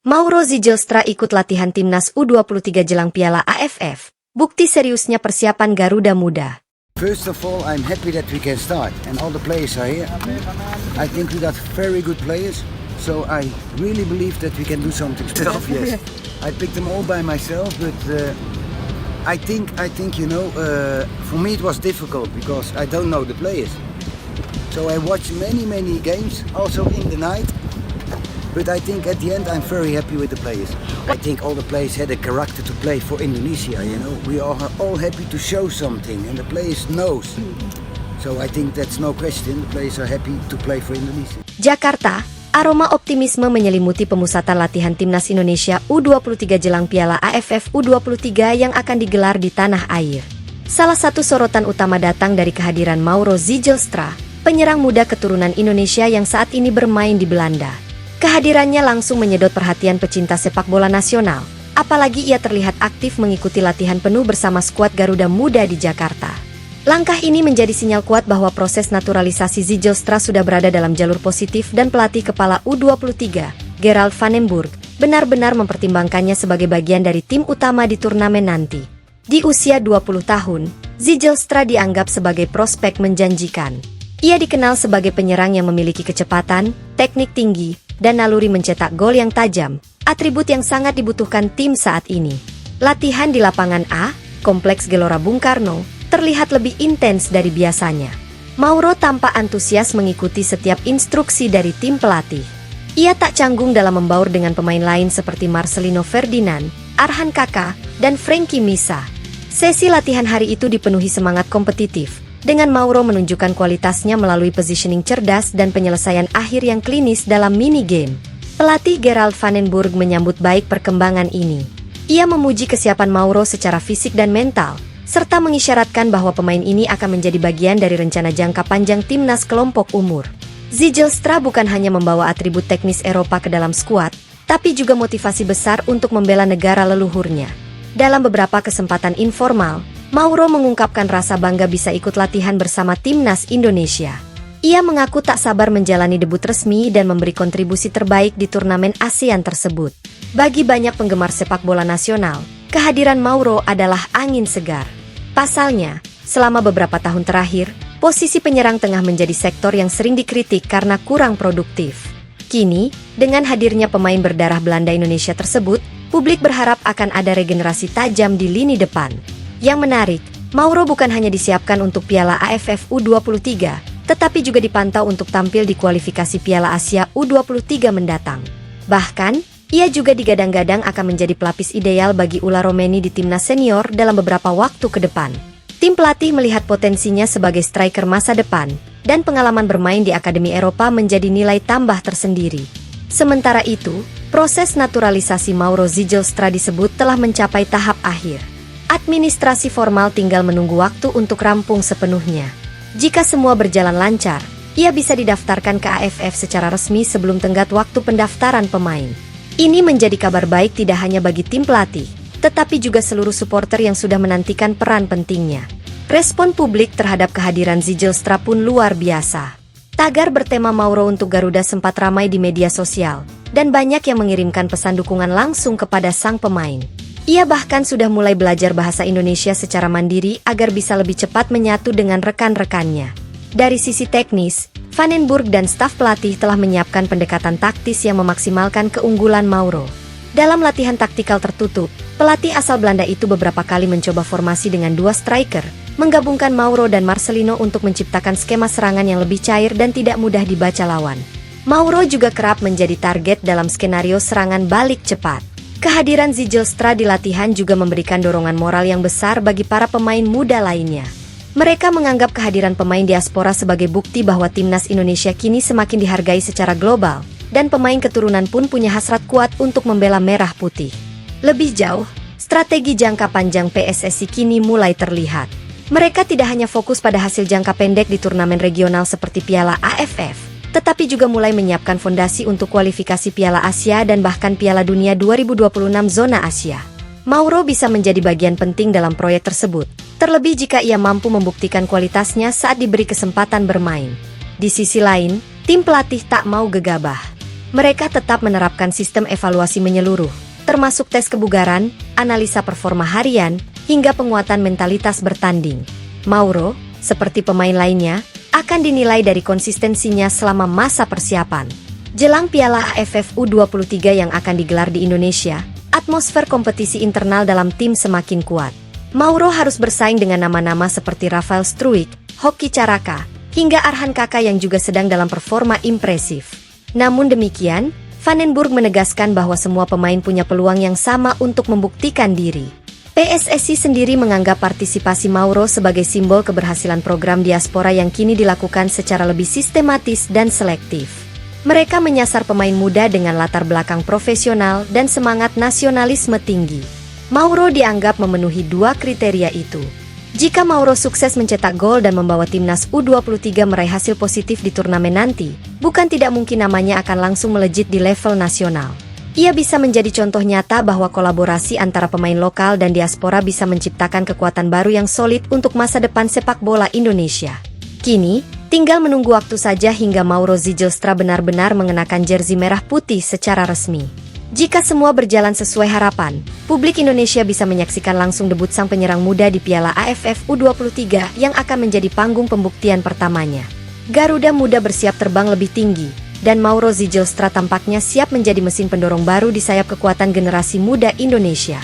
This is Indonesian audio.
Mauro Zijlstra ikut latihan timnas U23 jelang Piala AFF. Bukti seriusnya persiapan Garuda Muda. First of all, I'm happy that we can start and all the players are here. I think we got very good players, so I really believe that we can do something special. Yes, I picked them all by myself, but I think for me it was difficult because I don't know the players. So I watched many games, also in the night. But I think at the end I'm very happy with the players. I think all the players had a character to play for Indonesia, We are all happy to show something and the players knows. So I think that's no question, the players are happy to play for Indonesia. Jakarta, aroma optimisme menyelimuti pemusatan latihan timnas Indonesia U23 jelang Piala AFF U23 yang akan digelar di tanah air. Salah satu sorotan utama datang dari kehadiran Mauro Zijlstra, penyerang muda keturunan Indonesia yang saat ini bermain di Belanda. Kehadirannya langsung menyedot perhatian pecinta sepak bola nasional, apalagi ia terlihat aktif mengikuti latihan penuh bersama skuad Garuda Muda di Jakarta. Langkah ini menjadi sinyal kuat bahwa proses naturalisasi Zijlstra sudah berada dalam jalur positif dan pelatih kepala U23, Gerald van den Burg, benar-benar mempertimbangkannya sebagai bagian dari tim utama di turnamen nanti. Di usia 20 tahun, Zijlstra dianggap sebagai prospek menjanjikan. Ia dikenal sebagai penyerang yang memiliki kecepatan, teknik tinggi, dan naluri mencetak gol yang tajam, atribut yang sangat dibutuhkan tim saat ini. Latihan di lapangan A, Kompleks Gelora Bung Karno, terlihat lebih intens dari biasanya. Mauro tampak antusias mengikuti setiap instruksi dari tim pelatih. Ia tak canggung dalam membaur dengan pemain lain seperti Marcelino Ferdinand, Arhan Kaka, dan Frankie Misa. Sesi latihan hari itu dipenuhi semangat kompetitif, dengan Mauro menunjukkan kualitasnya melalui positioning cerdas dan penyelesaian akhir yang klinis dalam mini game. Pelatih Gerald van den Burg menyambut baik perkembangan ini. Ia memuji kesiapan Mauro secara fisik dan mental, serta mengisyaratkan bahwa pemain ini akan menjadi bagian dari rencana jangka panjang timnas kelompok umur. Zijlstra bukan hanya membawa atribut teknis Eropa ke dalam skuad, tapi juga motivasi besar untuk membela negara leluhurnya. Dalam beberapa kesempatan informal, Mauro mengungkapkan rasa bangga bisa ikut latihan bersama timnas Indonesia. Ia mengaku tak sabar menjalani debut resmi dan memberi kontribusi terbaik di turnamen ASEAN tersebut. Bagi banyak penggemar sepak bola nasional, kehadiran Mauro adalah angin segar. Pasalnya, selama beberapa tahun terakhir, posisi penyerang tengah menjadi sektor yang sering dikritik karena kurang produktif. Kini, dengan hadirnya pemain berdarah Belanda Indonesia tersebut, publik berharap akan ada regenerasi tajam di lini depan. Yang menarik, Mauro bukan hanya disiapkan untuk Piala AFF U23, tetapi juga dipantau untuk tampil di kualifikasi Piala Asia U23 mendatang. Bahkan, ia juga digadang-gadang akan menjadi pelapis ideal bagi Ula Romeni di timnas senior dalam beberapa waktu ke depan. Tim pelatih melihat potensinya sebagai striker masa depan, dan pengalaman bermain di Akademi Eropa menjadi nilai tambah tersendiri. Sementara itu, proses naturalisasi Mauro Zijlstra disebut telah mencapai tahap akhir. Administrasi formal tinggal menunggu waktu untuk rampung sepenuhnya. Jika semua berjalan lancar, ia bisa didaftarkan ke AFF secara resmi sebelum tenggat waktu pendaftaran pemain. Ini menjadi kabar baik tidak hanya bagi tim pelatih, tetapi juga seluruh supporter yang sudah menantikan peran pentingnya. Respon publik terhadap kehadiran Zijlstra pun luar biasa. Tagar bertema Mauro untuk Garuda sempat ramai di media sosial, dan banyak yang mengirimkan pesan dukungan langsung kepada sang pemain. Ia bahkan sudah mulai belajar bahasa Indonesia secara mandiri agar bisa lebih cepat menyatu dengan rekan-rekannya. Dari sisi teknis, Van den Burg dan staf pelatih telah menyiapkan pendekatan taktis yang memaksimalkan keunggulan Mauro. Dalam latihan taktikal tertutup, pelatih asal Belanda itu beberapa kali mencoba formasi dengan dua striker, menggabungkan Mauro dan Marcelino untuk menciptakan skema serangan yang lebih cair dan tidak mudah dibaca lawan. Mauro juga kerap menjadi target dalam skenario serangan balik cepat. Kehadiran Zijlstra di latihan juga memberikan dorongan moral yang besar bagi para pemain muda lainnya. Mereka menganggap kehadiran pemain diaspora sebagai bukti bahwa timnas Indonesia kini semakin dihargai secara global, dan pemain keturunan pun punya hasrat kuat untuk membela merah putih. Lebih jauh, strategi jangka panjang PSSI kini mulai terlihat. Mereka tidak hanya fokus pada hasil jangka pendek di turnamen regional seperti Piala AFF, tetapi juga mulai menyiapkan fondasi untuk kualifikasi Piala Asia dan bahkan Piala Dunia 2026 zona Asia. Mauro bisa menjadi bagian penting dalam proyek tersebut, terlebih jika ia mampu membuktikan kualitasnya saat diberi kesempatan bermain. Di sisi lain, tim pelatih tak mau gegabah. Mereka tetap menerapkan sistem evaluasi menyeluruh, termasuk tes kebugaran, analisa performa harian, hingga penguatan mentalitas bertanding. Mauro, seperti pemain lainnya, akan dinilai dari konsistensinya selama masa persiapan. Jelang Piala AFF U23 yang akan digelar di Indonesia, atmosfer kompetisi internal dalam tim semakin kuat. Mauro harus bersaing dengan nama-nama seperti Rafael Struijk, Hoki Caraka, hingga Arhan Kaka yang juga sedang dalam performa impresif. Namun demikian, Vandenburg menegaskan bahwa semua pemain punya peluang yang sama untuk membuktikan diri. PSSI sendiri menganggap partisipasi Mauro sebagai simbol keberhasilan program diaspora yang kini dilakukan secara lebih sistematis dan selektif. Mereka menyasar pemain muda dengan latar belakang profesional dan semangat nasionalisme tinggi. Mauro dianggap memenuhi dua kriteria itu. Jika Mauro sukses mencetak gol dan membawa timnas U23 meraih hasil positif di turnamen nanti, bukan tidak mungkin namanya akan langsung melejit di level nasional. Ia bisa menjadi contoh nyata bahwa kolaborasi antara pemain lokal dan diaspora bisa menciptakan kekuatan baru yang solid untuk masa depan sepak bola Indonesia. Kini, tinggal menunggu waktu saja hingga Mauro Zijlstra benar-benar mengenakan jersey merah putih secara resmi. Jika semua berjalan sesuai harapan, publik Indonesia bisa menyaksikan langsung debut sang penyerang muda di Piala AFF U23 yang akan menjadi panggung pembuktian pertamanya. Garuda Muda bersiap terbang lebih tinggi, dan Mauro Zijlstra tampaknya siap menjadi mesin pendorong baru di sayap kekuatan generasi muda Indonesia.